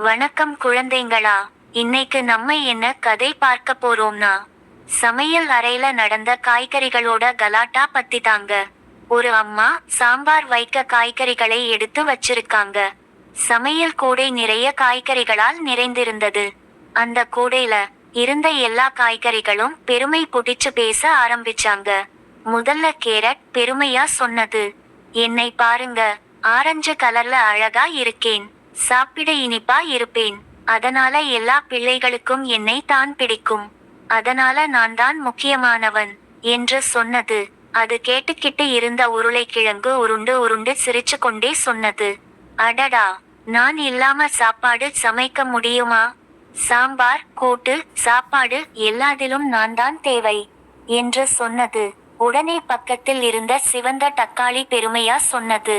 வணக்கம் குழந்தைங்களா. இன்னைக்கு நம்ம என்ன கதை பார்க்க போறோம்னா, சமையல் அறையில நடந்த காய்கறிகளோட கலாட்டா பத்தி தாங்க. ஒரு அம்மா சாம்பார் வைக்க காய்கறிகளை எடுத்து வச்சிருக்காங்க. சமையல் கூடை நிறைய காய்கறிகளால் நிறைந்திருந்தது. அந்த கூடையில இருந்த எல்லா காய்கறிகளும் பெருமை புடிச்சு பேச ஆரம்பிச்சாங்க. முதல்ல கேரட் பெருமையா சொன்னது, என்னை பாருங்க, ஆரஞ்சு கலர்ல அழகா இருக்கேன், சாப்பிட இனிப்பா இருப்பேன், அதனால எல்லா பிள்ளைகளுக்கும் என்னை தான் பிடிக்கும், அதனால நான் தான் முக்கியமானவன் என்று சொன்னது. அது கேட்டுக்கிட்டு இருந்த உருளைக்கிழங்கு உருண்டு உருண்டு சிரிச்சு கொண்டே சொன்னது, அடடா, நான் இல்லாம சாப்பாடு சமைக்க முடியுமா? சாம்பார், கூட்டு, சாப்பாடு எல்லாத்திலும் நான் தான் தேவை என்று சொன்னது. உடனே பக்கத்தில் இருந்த சிவந்த தக்காளி பெருமையா சொன்னது,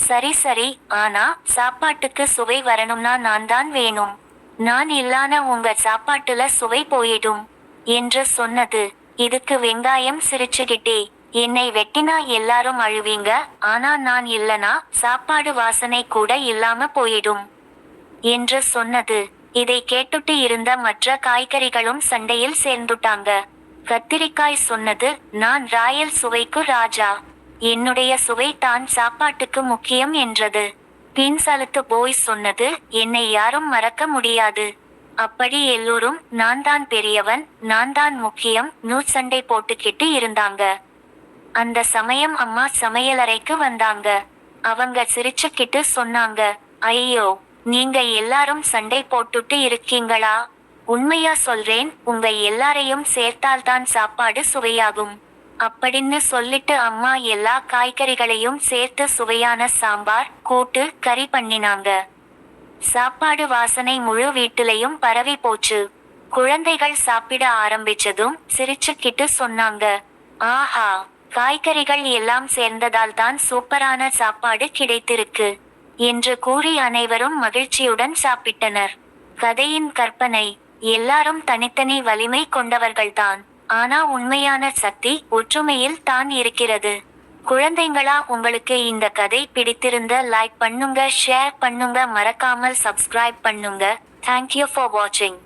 சரி சரி, ஆனா சாப்பாட்டுக்கு சுவை வரணும்னா நான் தான் வேணும், நான் இல்லான உங்க சாப்பாட்டுல சுவை போயிடும் என்று சொன்னது. இதுக்கு வெங்காயம் சிரிச்சுக்கிட்டே, என்னை வெட்டினா எல்லாரும் அழுவீங்க, ஆனா நான் இல்லனா சாப்பாடு வாசனை கூட இல்லாம போயிடும் என்று சொன்னது. இதை கேட்டுட்டு இருந்த மற்ற காய்கறிகளும் சண்டையில் சேர்ந்துட்டாங்க. கத்திரிக்காய் சொன்னது, நான் ராயல் சுவைக்கு ராஜா, என்னுடைய சுவை தான் சாப்பாட்டுக்கு முக்கியம் என்றது. பீன்ஸ் போய் சொன்னது, என்னை யாரும் மறக்க முடியாது, அப்படி எல்லோரும் நான் தான் பெரியவன், நான் தான் முக்கியம் சண்டை போட்டுக்கிட்டு இருந்தாங்க. அந்த சமயம் அம்மா சமையலறைக்கு வந்தாங்க. அவங்க சிரிச்சுக்கிட்டு சொன்னாங்க, ஐயோ, நீங்க எல்லாரும் சண்டை போட்டுட்டு இருக்கீங்களா? உண்மையா சொல்றேன், உங்க எல்லாரையும் சேர்த்தால்தான் சாப்பாடு சுவையாகும் அப்படின்னு சொல்லிட்டு அம்மா எல்லா காய்கறிகளையும் சேர்த்து சுவையான சாம்பார், கூட்டு, கறி பண்ணினாங்க. சாப்பாடு வாசனை முழு வீட்டிலையும் பரவி போச்சு. குழந்தைகள் சாப்பிட ஆரம்பிச்சதும் சிரிச்சுக்கிட்டு சொன்னாங்க, ஆஹா, காய்கறிகள் எல்லாம் சேர்ந்ததால் தான் சூப்பரான சாப்பாடு கிடைத்திருக்கு என்று கூறி அனைவரும் மகிழ்ச்சியுடன் சாப்பிட்டனர். கதையின் கற்பனை, எல்லாரும் தனித்தனி வலிமை கொண்டவர்கள்தான், ஆனா உண்மையான சக்தி ஒற்றுமையில் தான் இருக்கிறது. குழந்தைங்களா, உங்களுக்கு இந்த கதை பிடித்திருந்த லைக் பண்ணுங்க, ஷேர் பண்ணுங்க, மறக்காமல் சப்ஸ்கிரைப் பண்ணுங்க. தேங்க்யூ ஃபார் வாட்சிங்.